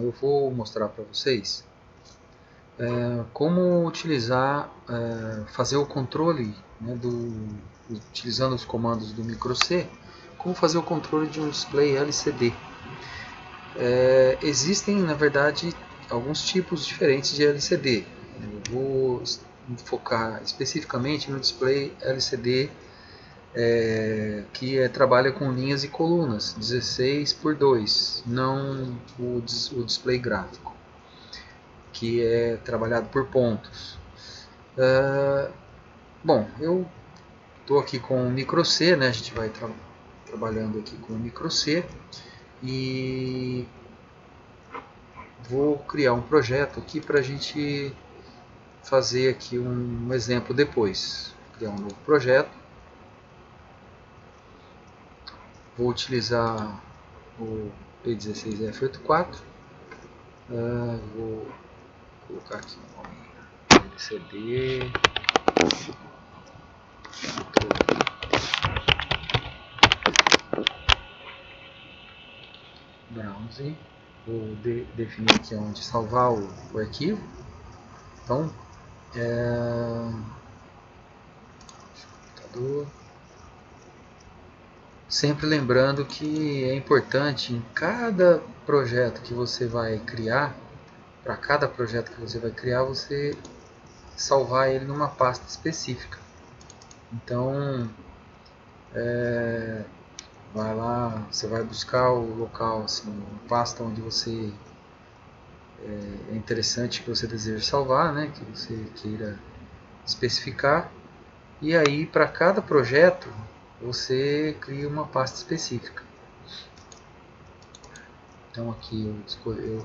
eu vou mostrar para vocês como utilizar, fazer o controle, né, utilizando os comandos do microC, como fazer o controle de um display LCD. Existem, na verdade, alguns tipos diferentes de LCD. Eu vou focar especificamente no display LCD que trabalha com linhas e colunas 16:2, não o display gráfico, que é trabalhado por pontos. Bom, eu estou aqui com o microC, né? A gente vai trabalhando aqui com o microC e vou criar um projeto aqui para a gente fazer aqui um exemplo depois. Vou criar um novo projeto. Vou utilizar o P16F84. Vou colocar aqui o nome LCD browse. Vou definir aqui onde salvar o arquivo. Então, computador. Sempre lembrando que é importante em cada projeto que você vai criar, para cada projeto que você vai criar, você salvar ele numa pasta específica. Então, vai lá, você vai buscar o local, assim, uma pasta onde você é interessante que você deseja salvar, né, que você queira especificar, e aí para cada projeto você cria uma pasta específica. Então aqui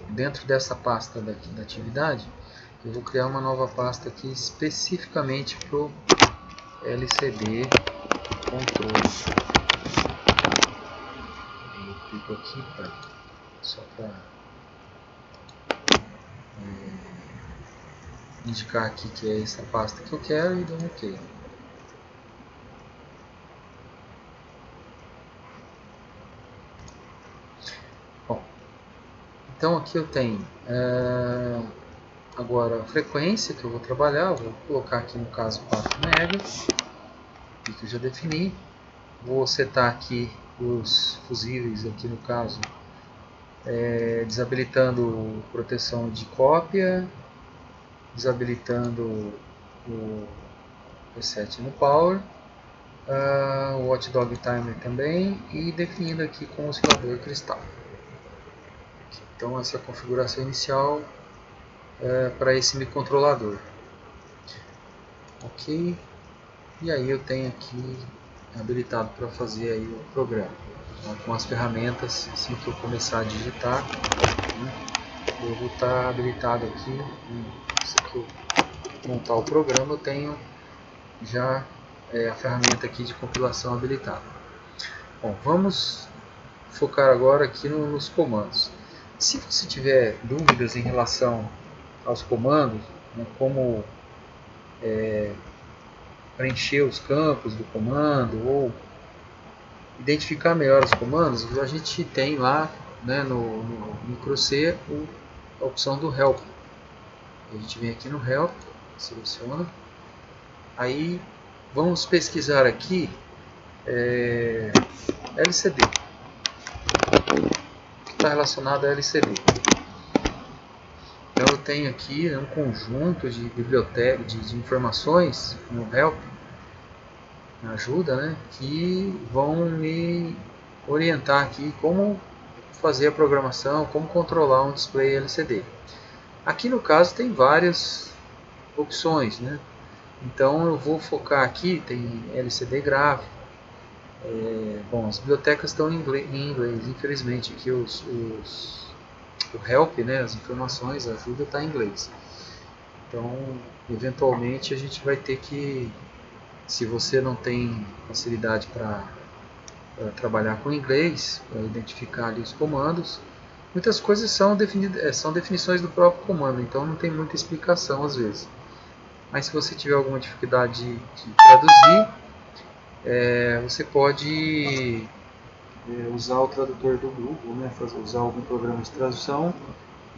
dentro dessa pasta da atividade, eu vou criar uma nova pasta aqui especificamente para o LCD controle. Eu clico aqui só para indicar aqui que é essa pasta que eu quero e dou um OK. Bom, então aqui eu tenho agora a frequência que eu vou trabalhar. Vou colocar aqui no caso 4 MHz, que eu já defini. Vou setar aqui os fusíveis, aqui no caso desabilitando proteção de cópia, desabilitando o reset no power, o watchdog timer também, e definindo aqui com o oscilador cristal. Então essa é a configuração inicial para esse microcontrolador. Ok, e aí eu tenho aqui habilitado para fazer aí o programa. Então, com as ferramentas, assim que eu começar a digitar, né, eu vou estar habilitado aqui. Se eu montar o programa, eu tenho já a ferramenta aqui de compilação habilitada. Bom, vamos focar agora aqui nos comandos. Se você tiver dúvidas em relação aos comandos, né, como preencher os campos do comando ou identificar melhor os comandos, a gente tem lá, né, no microC a opção do Help. A gente vem aqui no Help, seleciona, aí vamos pesquisar aqui LCD, que está relacionado a LCD. Então eu tenho aqui um conjunto de biblioteca de informações no Help, na ajuda, né, que vão me orientar aqui como fazer a programação, como controlar um display LCD. Aqui no caso tem várias opções, né? Então eu vou focar aqui, tem LCD gráfico. Bom, as bibliotecas estão em inglês, infelizmente aqui o help, né, as informações, a ajuda está em inglês. Então, eventualmente a gente vai ter que, se você não tem facilidade para trabalhar com inglês, para identificar ali os comandos, muitas coisas são definições do próprio comando, então não tem muita explicação às vezes. Mas se você tiver alguma dificuldade de traduzir, você pode usar o tradutor do Google, né, usar algum programa de tradução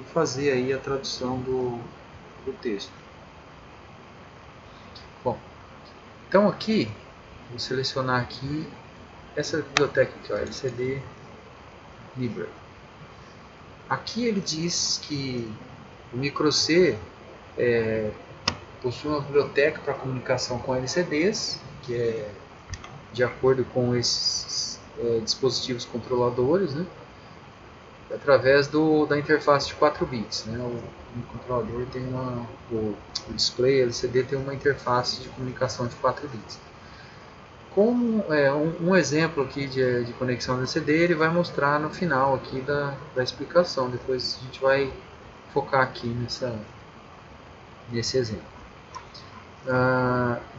e fazer aí a tradução do texto. Bom, então aqui, vou selecionar aqui essa biblioteca aqui, ó, LCD Library. Aqui ele diz que o microC possui uma biblioteca para comunicação com LCDs, que é de acordo com esses dispositivos controladores, né, através da interface de 4 bits. Né, o controlador tem o display LCD tem uma interface de comunicação de 4 bits. Como um exemplo aqui de conexão LCD, ele vai mostrar no final aqui da explicação. Depois a gente vai focar aqui nesse exemplo.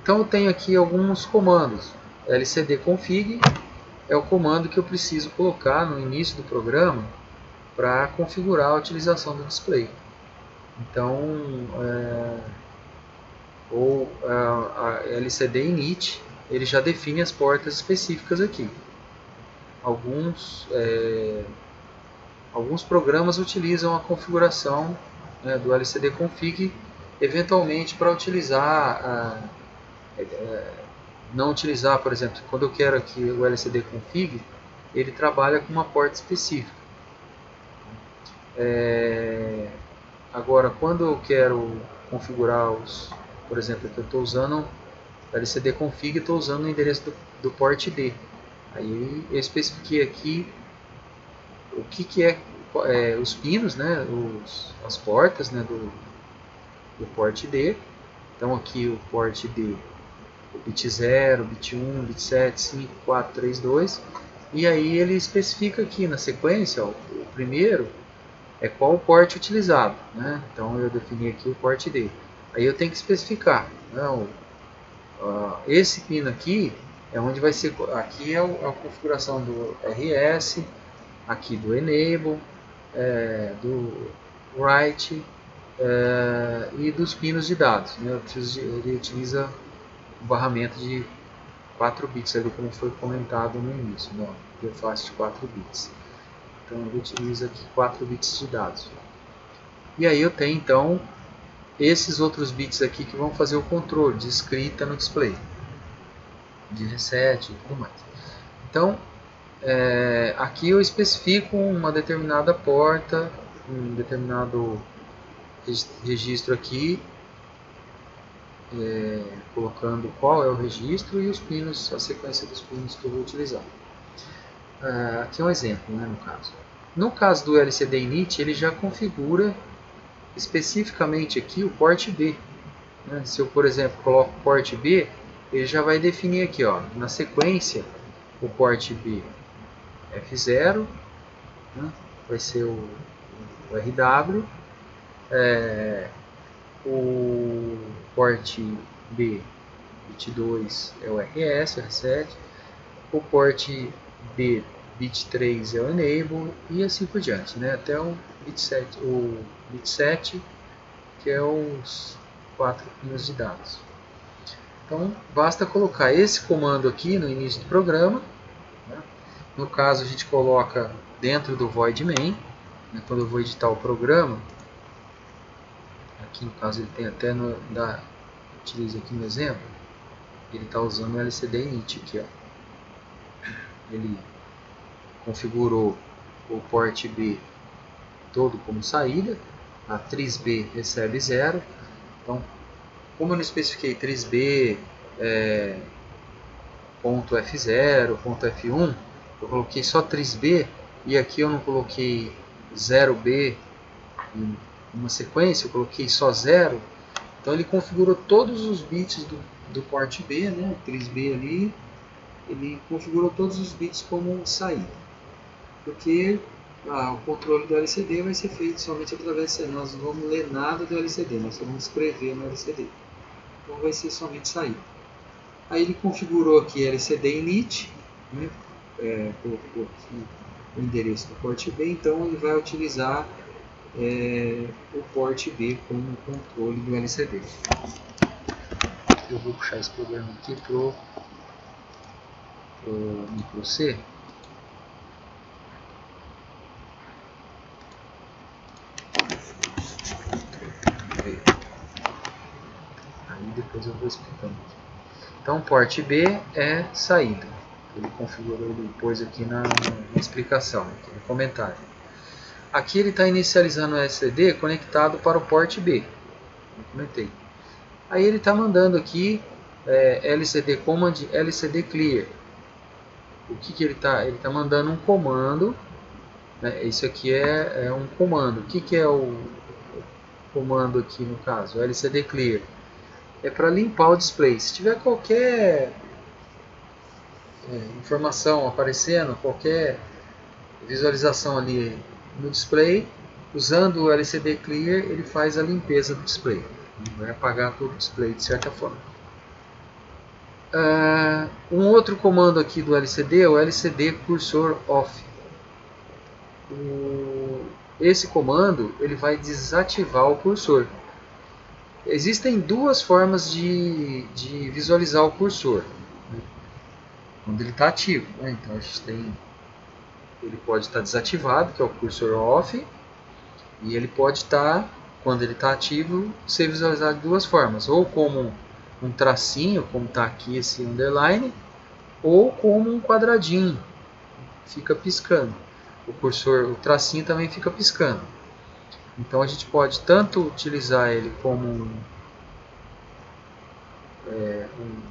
Então eu tenho aqui alguns comandos. LCD config é o comando que eu preciso colocar no início do programa para configurar a utilização do display. Então, a LCD init, ele já define as portas específicas aqui. Alguns programas utilizam a configuração do LCD config, eventualmente para utilizar, não utilizar, por exemplo, quando eu quero aqui o LCD config, ele trabalha com uma porta específica. Agora, quando eu quero configurar por exemplo, que eu estou usando LCD config, estou usando o endereço do port D. Aí eu especifiquei aqui o que é os pinos, né, as portas, né, do port D. Então aqui o port D, o bit 0, bit 1, bit 7, 5, 4, 3, 2. E aí ele especifica aqui na sequência, ó, o primeiro é qual o port utilizado, né? Então eu defini aqui o port D. Aí eu tenho que especificar, né, esse pino aqui é onde vai ser, aqui é a configuração do RS, aqui do Enable, do Write e dos pinos de dados, né? Ele utiliza o barramento de 4 bits, ali como foi comentado no início, né? Interface de 4 bits. Então ele utiliza aqui 4 bits de dados. E aí eu tenho então esses outros bits aqui que vão fazer o controle de escrita no display, de reset e tudo mais. Então aqui eu especifico uma determinada porta, um determinado registro aqui, colocando qual é o registro e os pinos, a sequência dos pinos que eu vou utilizar. Aqui é um exemplo, né, no caso. No caso do LCD init, ele já configura especificamente aqui o port B. Né? Se eu, por exemplo, coloco o port B, ele já vai definir aqui, ó, na sequência, o port B F0, né? Vai ser o RW, o port B bit 2 é o RS, o R7, o port B bit 3 é o Enable e assim por diante, né? Até o bit 7, que é os 4 pinos de dados. Então basta colocar esse comando aqui no início do programa, né? No caso a gente coloca dentro do void main, né? Quando eu vou editar o programa, aqui no caso ele tem até utiliza aqui no exemplo, ele está usando o LCD init aqui, ó. Ele configurou o port B todo como saída, a tris B recebe 0. Então, como eu não especifiquei tris B ponto F0, ponto F1, eu coloquei só tris B e aqui eu não coloquei 0B em uma sequência, eu coloquei só 0. Então ele configurou todos os bits do port B, né, tris B ali, ele configurou todos os bits como saída, porque o controle do LCD vai ser feito somente através de nós não vamos ler nada do LCD, nós só vamos escrever no LCD, então vai ser somente saída. Aí ele configurou aqui LCD init, né, colocou aqui o endereço do port B, então ele vai utilizar o port B como controle do LCD. Eu vou puxar esse programa aqui para o microC. depois eu vou explicando. Então, port B é saída. Ele configurou, ele pôs aqui na explicação, aqui no comentário. Aqui ele está inicializando o LCD conectado para o port B. Eu comentei. Aí ele está mandando aqui LCD Command, LCD Clear. O que ele está? Ele está mandando um comando. Né? Isso aqui é um comando. O que é o comando aqui no caso? O LCD Clear. É para limpar o display. Se tiver qualquer informação aparecendo, qualquer visualização ali no display, usando o LCD Clear, ele faz a limpeza do display. Vai apagar todo o display de certa forma. Um outro comando aqui do LCD é o LCD Cursor Off. Esse comando ele vai desativar o cursor. Existem duas formas de visualizar o cursor, né? Quando ele está ativo, né? Então a gente tem, ele pode estar desativado, que é o cursor off, e ele pode estar, quando ele está ativo, ser visualizado de duas formas, ou como um tracinho, como está aqui esse underline, ou como um quadradinho, fica piscando. O cursor, o tracinho também fica piscando. Então a gente pode tanto utilizar ele como um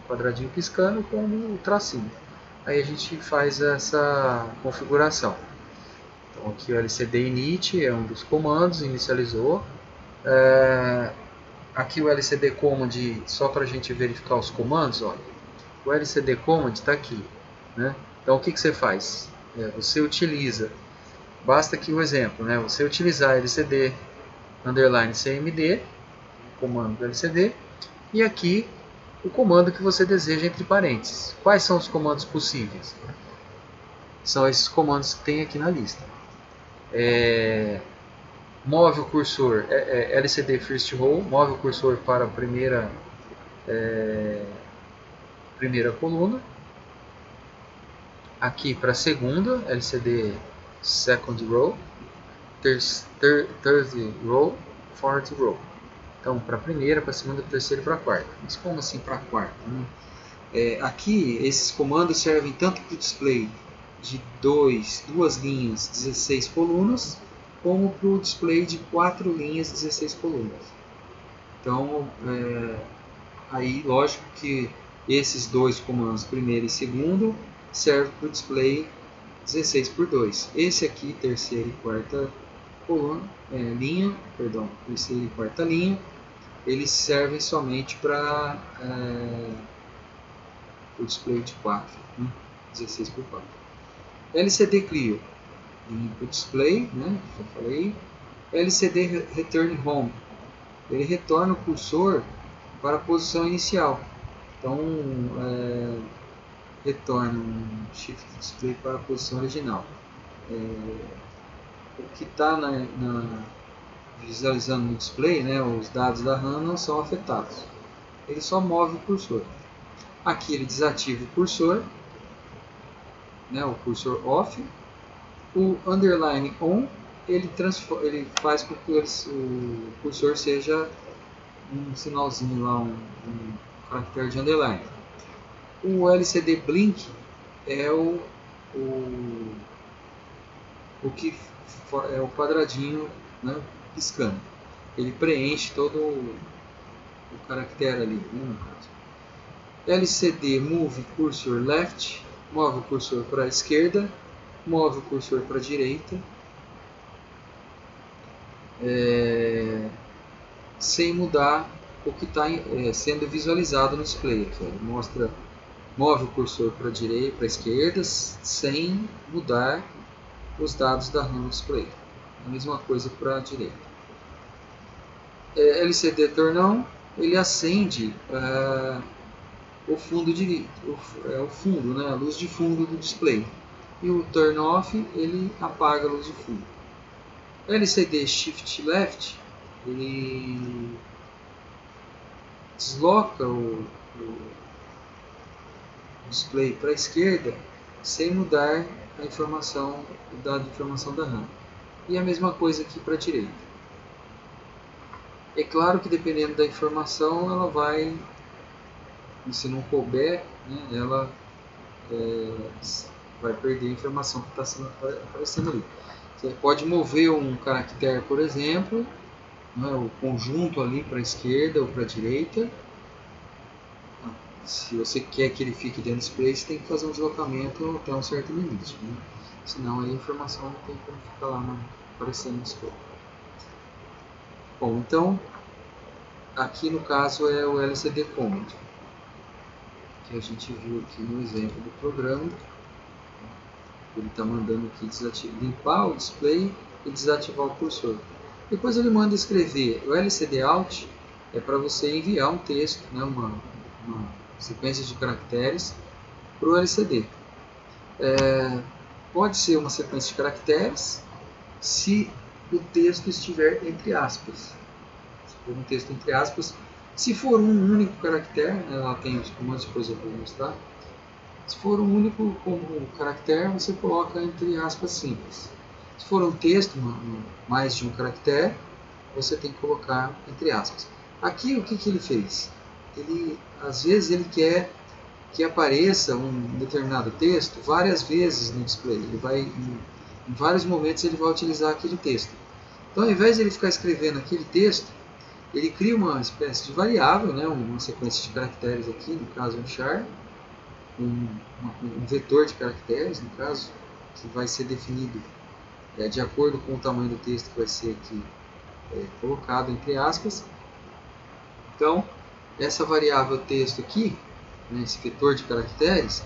quadradinho piscando, como um tracinho. Aí a gente faz essa configuração. Então aqui o LCD init é um dos comandos, inicializou. Aqui o LCD Command, só para a gente verificar os comandos, olha. O LCD Command está aqui, né? Então o que você faz? Você utiliza, basta aqui o exemplo, né? Você utilizar LCD underline CMD, o comando do LCD, e aqui o comando que você deseja entre parênteses. Quais são os comandos possíveis? São esses comandos que tem aqui na lista. Move o cursor, LCD First Row, move o cursor para a primeira coluna. Aqui para a segunda, LCD Second Row, Third Row, Fourth Row. Então, para a primeira, para a segunda, para a terceira e para a quarta. Mas como assim para a quarta? Né? Aqui, esses comandos servem tanto para o display de duas linhas, 16 colunas, como para o display de 4 linhas, 16 colunas. Então, aí, lógico que esses dois comandos, primeiro e segundo, servem para o display 16 por 2. Esse aqui, terceira e quarta coluna, terceira e quarta linha, eles servem somente para o display de 4, né? 16 por 4. LCD Clear, limpa o display, né? Já falei. LCD Return Home, ele retorna o cursor para a posição inicial. Então, retorna um Shift Display para a posição original. O que está visualizando no display, né, os dados da RAM não são afetados. Ele só move o cursor. Aqui ele desativa o cursor, né, o cursor off. O underline on, ele faz com que o cursor seja um sinalzinho lá, um caractere de underline. O LCD blink é o que é o quadradinho, né, piscando. Ele preenche todo o caractere ali, né, no caso. LCD Move Cursor Left, move o cursor para a esquerda, move o cursor para a direita, sem mudar o que está sendo visualizado no display. Aqui, ele move o cursor para a direita, para a esquerda, sem mudar os dados da RAM no display. A mesma coisa para a direita. LCD Turn On, ele acende o fundo, né, a luz de fundo do display. E o Turn Off, ele apaga a luz de fundo. LCD Shift Left, ele desloca o display para a esquerda sem mudar a informação, o dado de informação da RAM. E a mesma coisa aqui para a direita. É claro que dependendo da informação ela vai e se não couber, né, ela vai perder a informação que está aparecendo ali. Você pode mover um caractere, por exemplo, né, o conjunto ali para a esquerda ou para a direita. Se você quer que ele fique dentro do display, você tem que fazer um deslocamento até um certo limite, né? Senão a informação não tem como ficar lá aparecendo no display. Bom, então aqui no caso é o LCD Command, que a gente viu aqui no exemplo do programa. Ele está mandando aqui limpar o display e desativar o cursor. Depois ele manda escrever o LCD Out, é para você enviar um texto, né, uma sequência de caracteres para o LCD. Pode ser uma sequência de caracteres se o texto estiver entre aspas. Se for um texto entre aspas, se for um único caractere, né, lá tem os comandos, depois eu vou mostrar. Se for um único caractere, você coloca entre aspas simples. Se for um texto, mais de um caractere, você tem que colocar entre aspas. Aqui o que ele fez? Às vezes ele quer que apareça um determinado texto várias vezes no display. Em vários momentos ele vai utilizar aquele texto. Então, ao invés de ele ficar escrevendo aquele texto, ele cria uma espécie de variável, né, uma sequência de caracteres aqui, no caso um char, um vetor de caracteres, no caso, que vai ser definido de acordo com o tamanho do texto que vai ser aqui colocado entre aspas. Então, essa variável texto aqui, né, esse vetor de caracteres,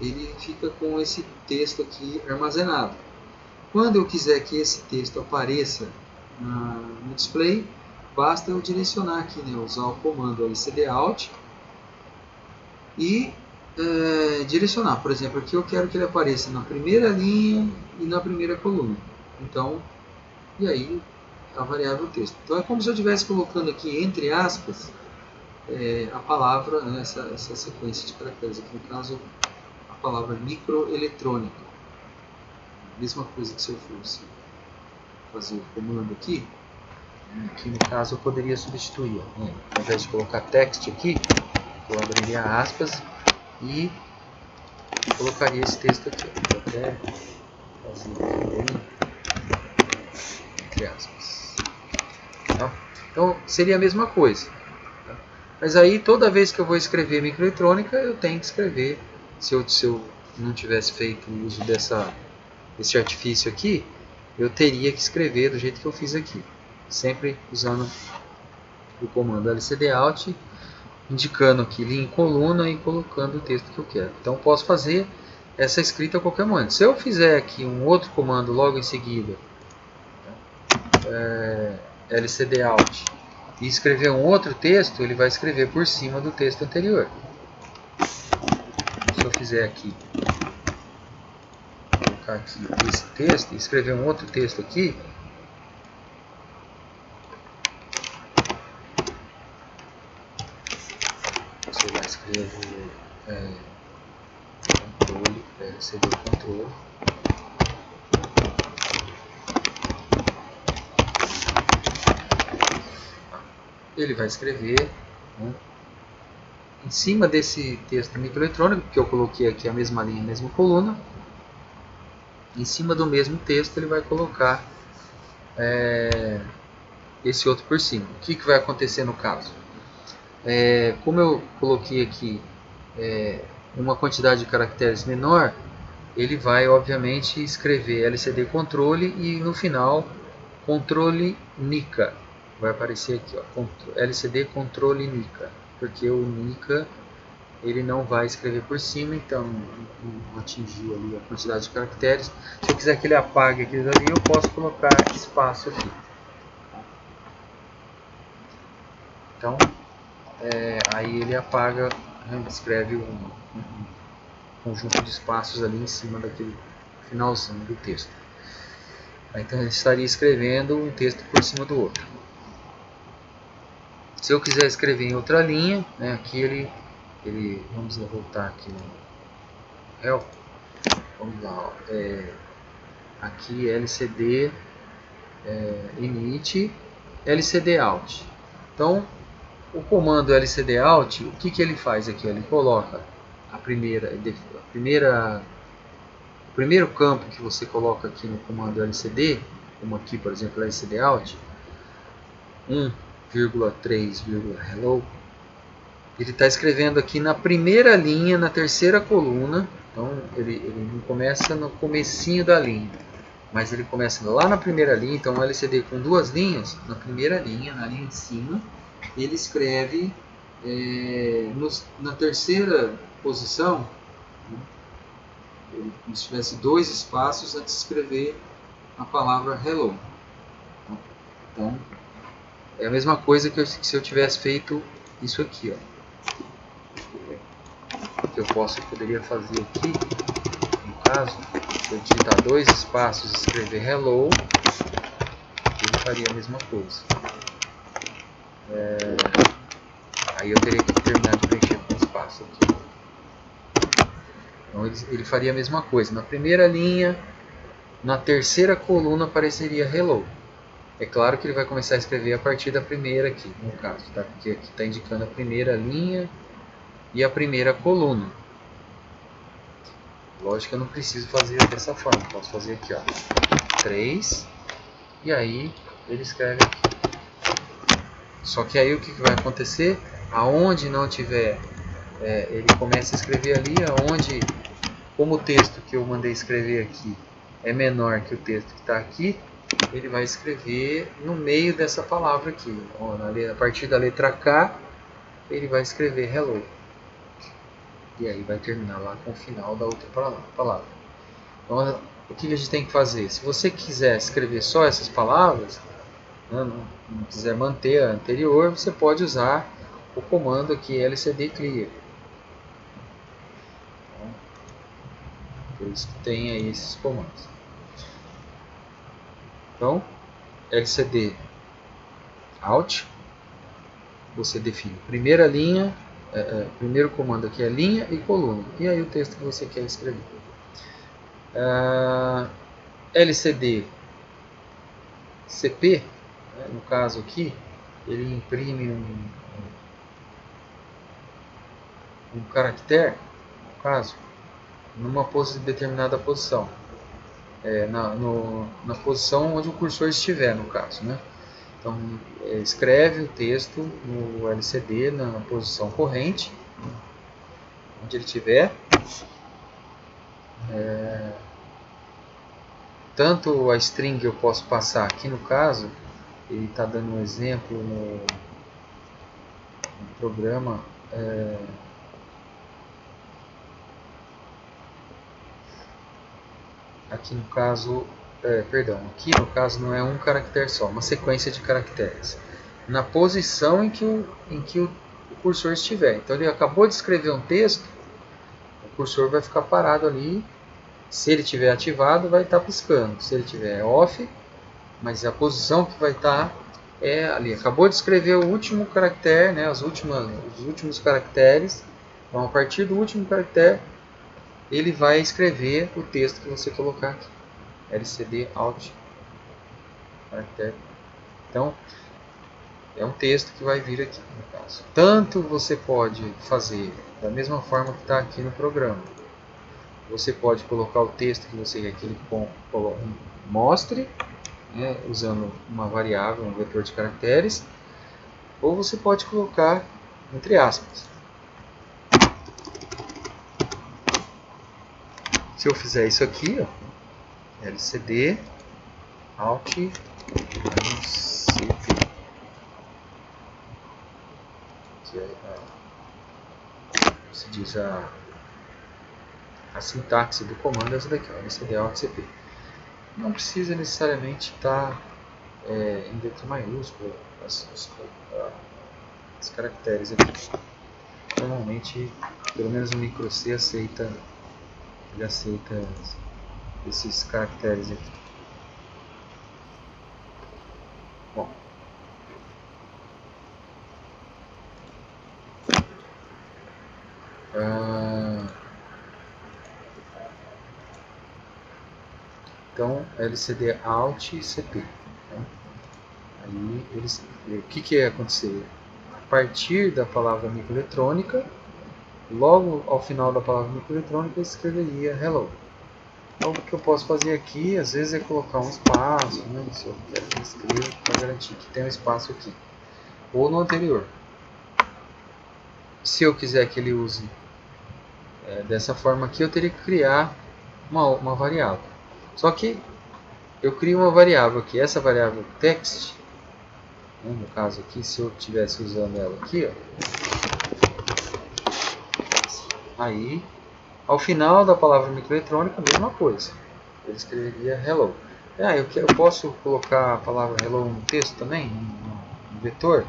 ele fica com esse texto aqui armazenado. Quando eu quiser que esse texto apareça no display, basta eu direcionar aqui, né, usar o comando LCDOut e direcionar. Por exemplo, aqui eu quero que ele apareça na primeira linha e na primeira coluna. Então, e aí a variável texto. Então é como se eu estivesse colocando aqui entre aspas a palavra, né, essa sequência de caracteres. Aqui no caso, a palavra microeletrônica. Mesma coisa que se eu fosse fazer o comando aqui no caso eu poderia substituir, né? Ao invés de colocar text aqui, eu abriria aspas e colocaria esse texto aqui. Vou até fazer aqui bem entre aspas. Tá? Então seria a mesma coisa. Tá? Mas aí toda vez que eu vou escrever microeletrônica, eu tenho que escrever, se eu não tivesse feito o uso desse artifício aqui, eu teria que escrever do jeito que eu fiz aqui, sempre usando o comando LCDOut, indicando aqui linha em coluna e colocando o texto que eu quero. Então posso fazer essa escrita a qualquer momento. Se eu fizer aqui um outro comando logo em seguida, LCDOut, e escrever um outro texto, ele vai escrever por cima do texto anterior. Se eu fizer aqui esse texto e escrever um outro texto aqui, você vai escrever controle, LCD controle, ele vai escrever, né, em cima desse texto microeletrônico, que eu coloquei aqui a mesma linha, a mesma coluna. Em cima do mesmo texto ele vai colocar esse outro por cima. O que vai acontecer no caso? Como eu coloquei aqui uma quantidade de caracteres menor, ele vai obviamente escrever LCD controle e no final controle Nica. Vai aparecer aqui, ó, LCD controle Nica, porque o Nica ele não vai escrever por cima, então não atingiu ali a quantidade de caracteres. Se eu quiser que ele apague aquilo ali, eu posso colocar espaço aqui. Então, aí ele apaga, né, escreve um conjunto de espaços ali em cima daquele finalzinho do texto. Então ele estaria escrevendo um texto por cima do outro. Se eu quiser escrever em outra linha, né, aqui ele vamos voltar aqui no help, vamos lá, aqui LCD init, LCD out. Então o comando LCD Alt, o que ele faz aqui? Ele coloca o primeiro campo que você coloca aqui no comando LCD, como aqui, por exemplo, LCD Alt, 1,3, hello, ele está escrevendo aqui na primeira linha, na terceira coluna. Então ele não começa no comecinho da linha, mas ele começa lá na primeira linha. Então o LCD com duas linhas, na primeira linha, na linha de cima, ele escreve na terceira posição, como se tivesse dois espaços antes de escrever a palavra hello. Então é a mesma coisa que se eu tivesse feito isso aqui, ó. Que eu poderia fazer aqui, no caso, se eu digitar dois espaços e escrever hello, ele faria a mesma coisa. Aí eu teria que terminar de preencher com espaço aqui. Então ele faria a mesma coisa. Na primeira linha, na terceira coluna apareceria hello. É claro que ele vai começar a escrever a partir da primeira aqui, no caso, tá? Porque aqui está indicando a primeira linha e a primeira coluna. Lógico que eu não preciso fazer dessa forma, posso fazer aqui, ó, 3, e aí ele escreve aqui. Só que aí o que vai acontecer? Aonde não tiver, ele começa a escrever ali, aonde, como o texto que eu mandei escrever aqui é menor que o texto que está aqui, ele vai escrever no meio dessa palavra aqui. A partir da letra K, ele vai escrever hello. E aí vai terminar lá com o final da outra palavra. Então, o que a gente tem que fazer? Se você quiser escrever só essas palavras, né, não quiser manter a anterior, você pode usar o comando aqui LCD Clear. Então, por isso que tem aí esses comandos. Então, LCD Alt, você define primeira linha, primeiro comando aqui é linha e coluna, e aí o texto que você quer escrever. LCD CP, no caso aqui, ele imprime um caractere, no caso, numa determinada posição. Na posição onde o cursor estiver, no caso, né? Então, escreve o texto no LCD na posição corrente, onde ele estiver. Tanto a string eu posso passar aqui, no caso, ele está dando um exemplo no programa. Aqui no caso, aqui no caso não é um caractere só, uma sequência de caracteres. Na posição em que o cursor estiver. Então ele acabou de escrever um texto, o cursor vai ficar parado ali. Se ele estiver ativado, vai estar piscando. Se ele estiver off, mas a posição que vai estar é ali. Acabou de escrever o último caractere, né, os últimos caracteres. Então a partir do último caractere, ele vai escrever o texto que você colocar aqui. LCD Alt caractere. Então, é um texto que vai vir aqui, no caso. Tanto você pode fazer da mesma forma que está aqui no programa. Você pode colocar o texto que você quer que ele mostre, né, usando uma variável, um vetor de caracteres. Ou você pode colocar entre aspas. Se eu fizer isso aqui, ó, LCD Alt CP, que é se diz a sintaxe do comando é essa daqui, ó, LCD Alt CP. Não precisa necessariamente estar em letra maiúscula os caracteres aqui. Normalmente, pelo menos o micro C ele aceita esses caracteres aqui. Bom, então LCD Alt CP. Tá? Aí o que ia acontecer? partir da palavra microeletrônica, logo ao final da palavra microeletrônica eu escreveria hello. Então o que eu posso fazer aqui, às vezes, é colocar um espaço, né? Se eu quero que escreva, para garantir que tem um espaço aqui, ou no anterior. Se eu quiser que ele use dessa forma aqui, eu teria que criar uma variável. Só que eu crio uma variável aqui, essa variável text, né, no caso aqui, se eu estivesse usando ela aqui, ó, aí ao final da palavra microeletrônica, a mesma coisa, eu escreveria hello. Eu posso colocar a palavra hello no texto também, no vetor,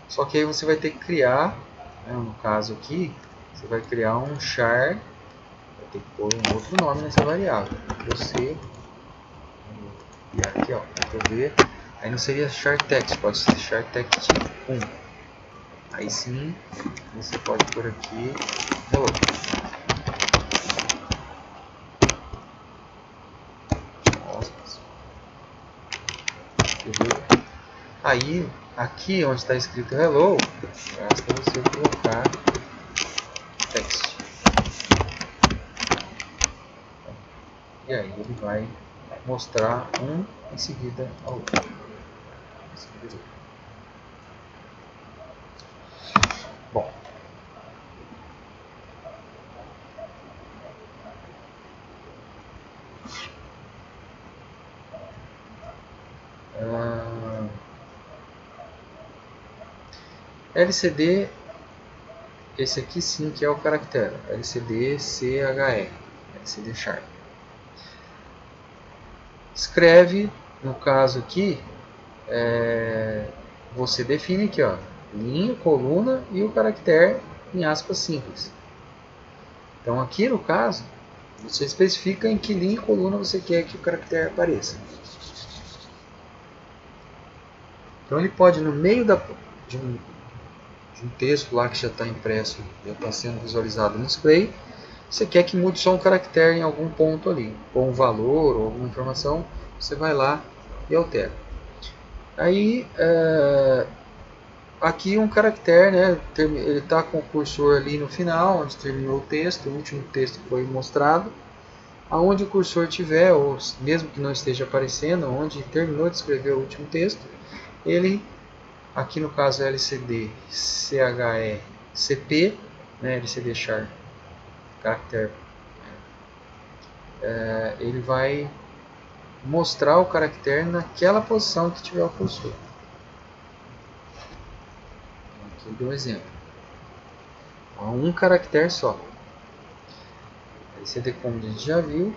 só que aí você vai ter que criar, né, no caso aqui, você vai criar um char, vai ter que pôr um outro nome nessa variável, você, e aqui ó, ver, aí não seria char text, pode ser char text 1, aí sim, você pode pôr aqui hello. Aí, aqui onde está escrito hello, basta você colocar text. E aí ele vai mostrar um em seguida ao outro. Bom. LCD, esse aqui sim que é o caractere, LCD CHE, LCD Sharp. Escreve, no caso aqui, você define aqui, ó, linha, coluna e o caractere em aspas simples. Então aqui no caso, você especifica em que linha e coluna você quer que o caractere apareça. Então ele pode, no meio de um texto lá que já está impresso, já está sendo visualizado no display, você quer que mude só um caractere em algum ponto ali, ou um valor, ou alguma informação, você vai lá e altera. Aí, aqui um caractere, né, ele está com o cursor ali no final, onde terminou o texto, o último texto foi mostrado. Aonde o cursor tiver, ou mesmo que não esteja aparecendo, onde terminou de escrever o último texto, ele, aqui no caso LCD CHE CP, né, LCD Char caractere, ele vai mostrar o caractere naquela posição que tiver o cursor. Aqui eu dou um exemplo. Um caractere só. LCD como a gente já viu.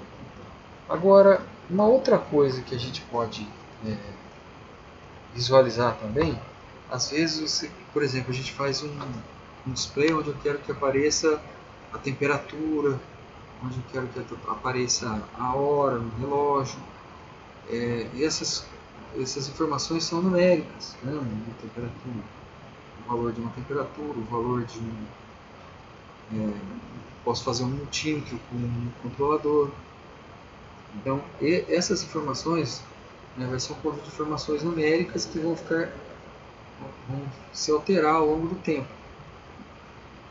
Agora, uma outra coisa que a gente pode visualizar também, às vezes, por exemplo, a gente faz um display onde eu quero que apareça a temperatura, onde eu quero que apareça a hora no relógio. Essas informações são numéricas, né? Uma temperatura, o valor de uma temperatura, o valor de posso fazer um multímetro com um controlador. Então, essas informações, né, vai ser um conjunto de informações numéricas que vão se alterar ao longo do tempo.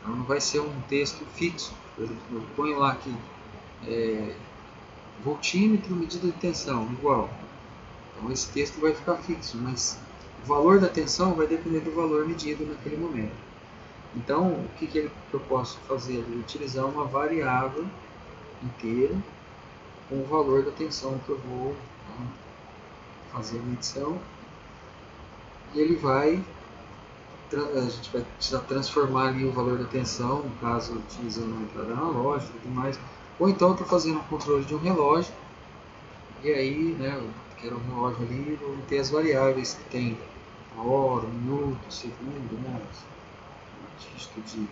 Então, não vai ser um texto fixo. Por exemplo, eu ponho lá aqui voltímetro, medida de tensão, igual. Então esse texto vai ficar fixo, mas o valor da tensão vai depender do valor medido naquele momento. Então, o que eu posso fazer? Utilizar uma variável inteira com o valor da tensão que eu vou fazer a medição. E ele vai, a gente vai precisar transformar ali o valor da tensão, no caso utilizando uma entrada analógica e tudo mais. Ou então eu estou fazendo o controle de um relógio, e aí, né, eu quero um relógio ali, vou ter as variáveis que tem a hora, o minuto, o segundo, né, dígito de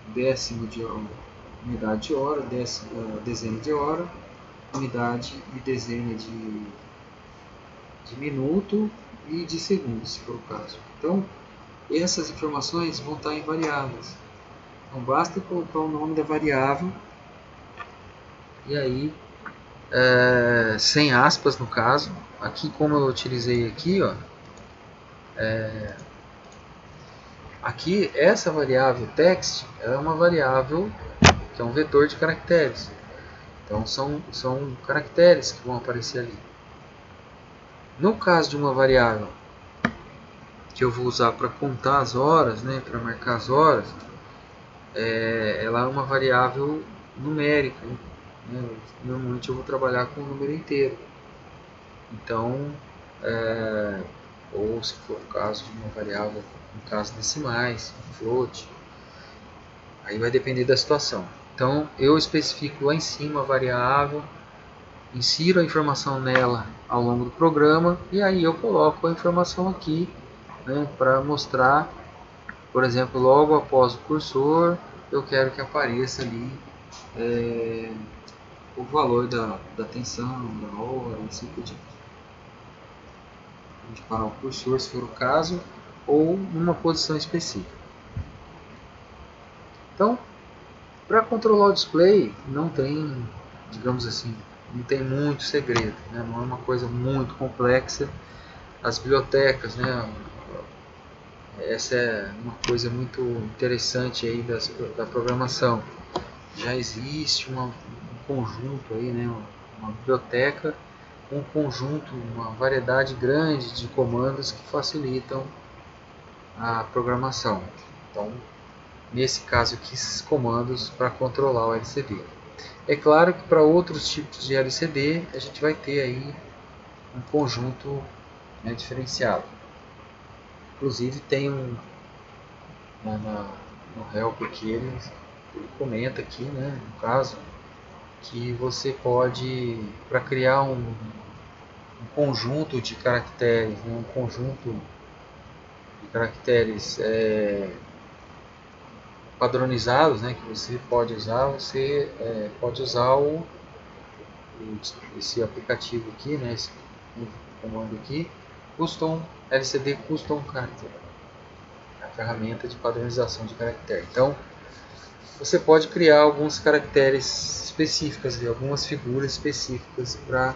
décimo de hora, unidade de hora, dezena de hora, unidade e dezena de minuto e de segundo, se for o caso. Então, essas informações vão estar em variáveis. Então, basta colocar o nome da variável e aí, sem aspas no caso. Aqui, como eu utilizei aqui, ó, Aqui, essa variável text ela é uma variável que é um vetor de caracteres. Então, são caracteres que vão aparecer ali. No caso de uma variável que eu vou usar para contar as horas, né, para marcar as horas, ela é uma variável numérica. Né? Normalmente eu vou trabalhar com o número inteiro. Então, ou se for o caso de uma variável com casos decimais, float, aí vai depender da situação. Então, eu especifico lá em cima a variável, insiro a informação nela ao longo do programa e aí eu coloco a informação aqui, né, para mostrar, por exemplo, logo após o cursor, eu quero que apareça ali o valor da tensão, da hora, assim por diante. A gente parar o cursor se for o caso, ou numa posição específica. Então, para controlar o display, não tem, digamos assim, não tem muito segredo, né? Não é uma coisa muito complexa. As bibliotecas, né? Essa é uma coisa muito interessante aí da programação. Já existe um conjunto aí, né? Uma biblioteca, um conjunto, uma variedade grande de comandos que facilitam a programação. Então, nesse caso aqui, esses comandos para controlar o LCD. É claro que para outros tipos de LCD a gente vai ter aí um conjunto, né, diferenciado. Inclusive tem no help aqui ele comenta aqui, né, no caso, que você pode, para criar um conjunto de caracteres, né, um conjunto de caracteres padronizados, né, que você pode usar, pode usar esse aplicativo aqui, né, esse comando aqui, LCD Custom Character, a ferramenta de padronização de caractere. Então, você pode criar alguns caracteres específicos, algumas figuras específicas para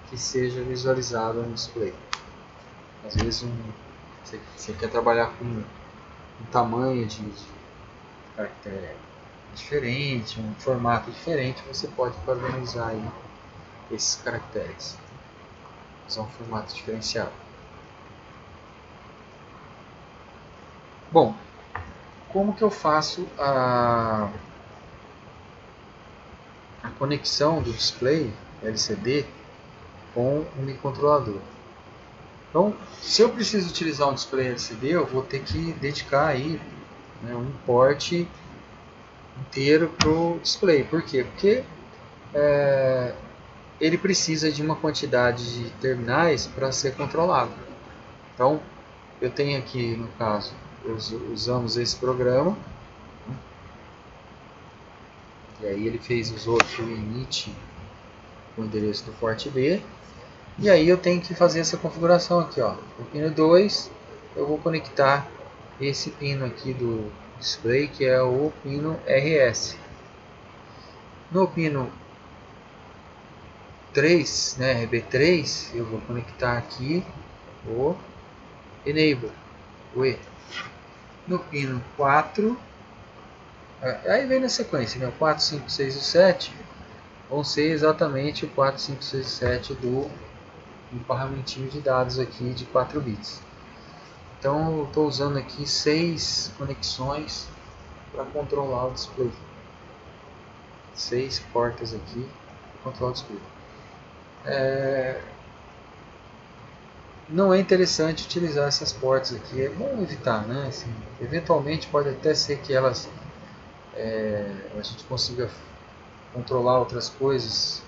que seja visualizado no display. Às vezes você quer trabalhar com um tamanho de caractere diferente, um formato diferente, você pode padronizar aí esses caracteres. Usar um formato diferenciado. Bom, como que eu faço a conexão do display LCD com o microcontrolador? Então, se eu preciso utilizar um display LCD, eu vou ter que dedicar aí, né, um port inteiro para o display. Por quê? Porque ele precisa de uma quantidade de terminais para ser controlado. Então, eu tenho aqui, no caso, usamos esse programa, e aí ele usou aqui o init com o endereço do port B, e aí eu tenho que fazer essa configuração aqui, ó. No pino 2 eu vou conectar esse pino aqui do display, que é o pino RS. No pino 3, né, RB3, eu vou conectar aqui o Enable, o E. No pino 4, aí vem na sequência, né, o 4, 5, 6 e 7 vão ser exatamente o 4, 5, 6 e 7 do emparramentinho de dados aqui de 4 bits. Então eu estou usando aqui 6 conexões para controlar o display. 6 portas aqui para controlar o display. Não é interessante utilizar essas portas aqui, é bom evitar, né? Assim, eventualmente pode até ser que a gente consiga controlar outras coisas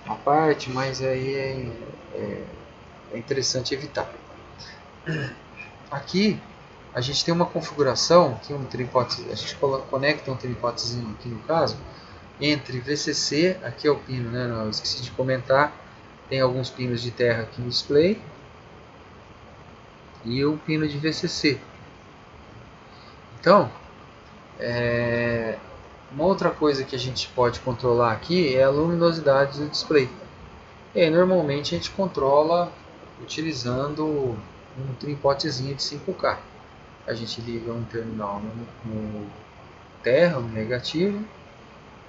à parte, mas aí é interessante evitar. Aqui a gente tem uma configuração, aqui a gente conecta um tripotezinho aqui no caso, entre VCC, aqui é o pino, né? Eu esqueci de comentar, tem alguns pinos de terra aqui no display, e o pino de VCC. Então, uma outra coisa que a gente pode controlar aqui é a luminosidade do display. E aí, normalmente a gente controla utilizando um tripotezinho de 5K. A gente liga um terminal no terra, no negativo,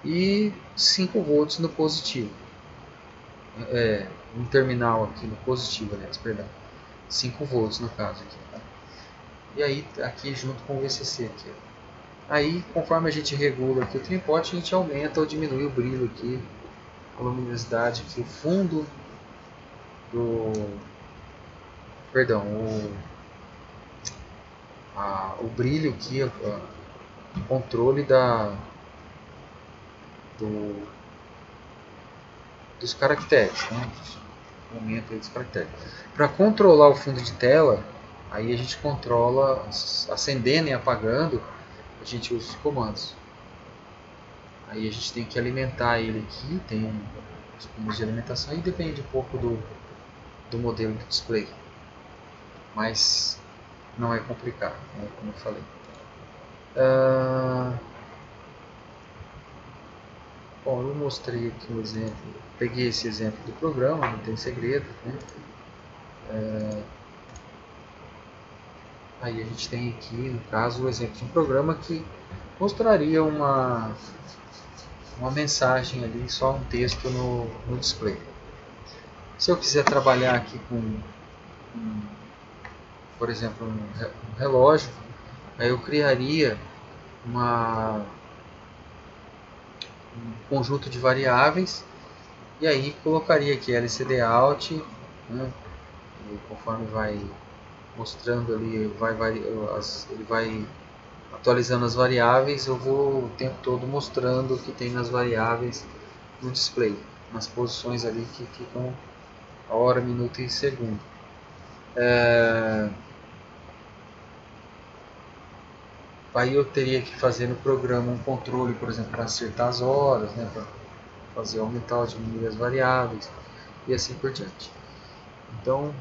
e 5 volts no positivo. Um terminal aqui no positivo, aliás, perdão. 5 volts no caso aqui. Tá? E aí aqui junto com o VCC aqui. Aí conforme a gente regula aqui o tripote, a gente aumenta ou diminui o brilho aqui, a luminosidade aqui, o fundo do... Perdão, o brilho aqui, o controle dos caracteres, né? Aumento aí dos caracteres. Para controlar o fundo de tela, aí a gente controla acendendo e apagando, a gente usa os comandos. Aí a gente tem que alimentar ele aqui, tem os comandos de alimentação e depende um pouco do modelo do display. Mas não é complicado, né, como eu falei. Bom, eu mostrei aqui um exemplo, peguei esse exemplo do programa, não tem segredo, né? Aí a gente tem aqui, no caso, o exemplo de um programa que mostraria uma mensagem ali, só um texto no display. Se eu quiser trabalhar aqui com, por exemplo, um relógio, aí eu criaria um conjunto de variáveis e aí colocaria aqui LCD Out, né? E conforme vai mostrando ali, ele vai atualizando as variáveis, eu vou o tempo todo mostrando o que tem nas variáveis no display, nas posições ali que ficam a hora, minuto e segundo. Aí eu teria que fazer no programa um controle, por exemplo, para acertar as horas, né, para fazer aumentar ou diminuir as variáveis e assim por diante. Então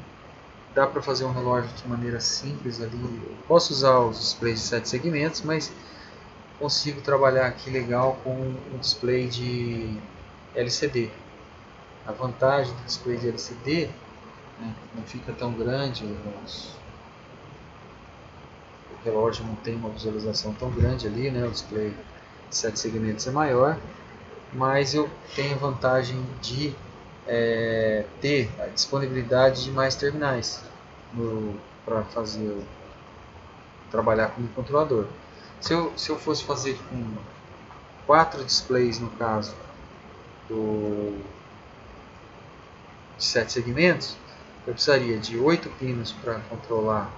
dá para fazer um relógio de maneira simples ali. Eu posso usar os displays de 7 segmentos, mas consigo trabalhar aqui legal com um display de LCD. A vantagem do display de LCD, né, não fica tão grande, o relógio não tem uma visualização tão grande ali, né, o display de 7 segmentos é maior, mas eu tenho a vantagem de ter a disponibilidade de mais terminais para trabalhar como controlador. Se eu fosse fazer com 4 displays no caso de 7 segmentos, eu precisaria de 8 pinos para controlar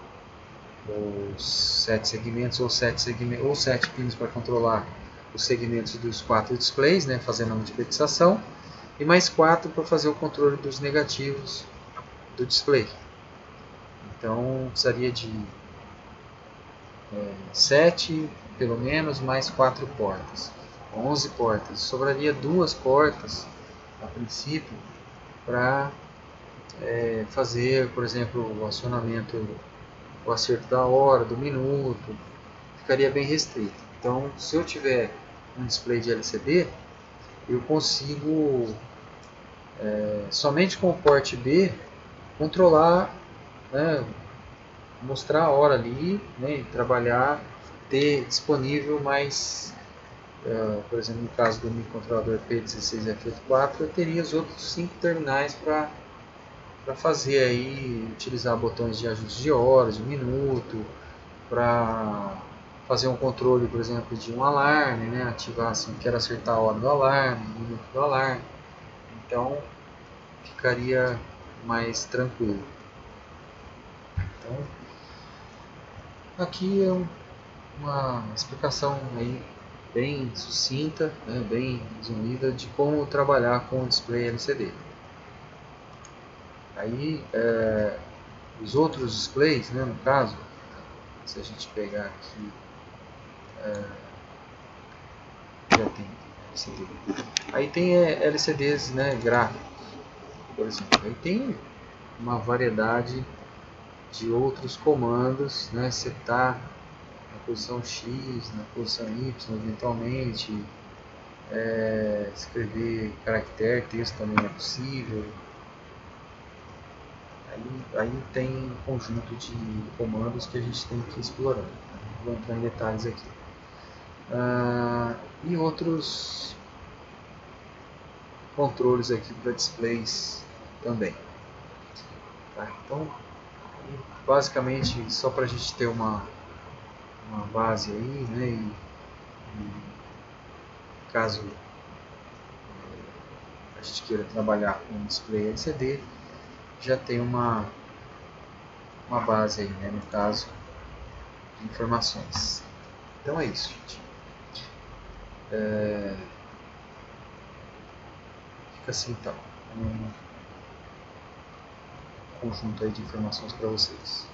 os 7 segmentos, ou 7 pinos para controlar os segmentos dos 4 displays, né, fazendo a multiplexação, e mais 4 para fazer o controle dos negativos do display. Então precisaria de 7 pelo menos, mais 4 portas, 11 portas. Sobraria 2 portas a princípio para fazer, por exemplo, o acionamento, o acerto da hora, do minuto, ficaria bem restrito. Então, se eu tiver um display de LCD, eu consigo somente com o porte B controlar, né, mostrar a hora ali, né, e trabalhar, ter disponível mais, por exemplo, no caso do microcontrolador P16F84, eu teria os outros 5 terminais para fazer aí, utilizar botões de ajuste de horas, de minuto, para fazer um controle, por exemplo, de um alarme, né, ativar assim, quero acertar a hora do alarme, o minuto do alarme, então ficaria mais tranquilo. Então, aqui é uma explicação aí bem sucinta, né, bem resumida de como trabalhar com o display LCD. Aí os outros displays, né, no caso, se a gente pegar aqui, já tem LCD. Aí tem LCDs, né, gráficos, por exemplo. Aí tem uma variedade de outros comandos, né, setar na posição X, na posição Y, eventualmente, escrever caractere, texto também é possível. Aí tem um conjunto de comandos que a gente tem que ir explorando. Não vou entrar em detalhes aqui. E outros controles aqui para displays também. Tá? Então, basicamente, só para a gente ter uma base aí, né? E caso a gente queira trabalhar com display LCD, já tem uma base aí, né? No caso, de informações. Então é isso, gente. Fica assim então, um conjunto aí de informações para vocês.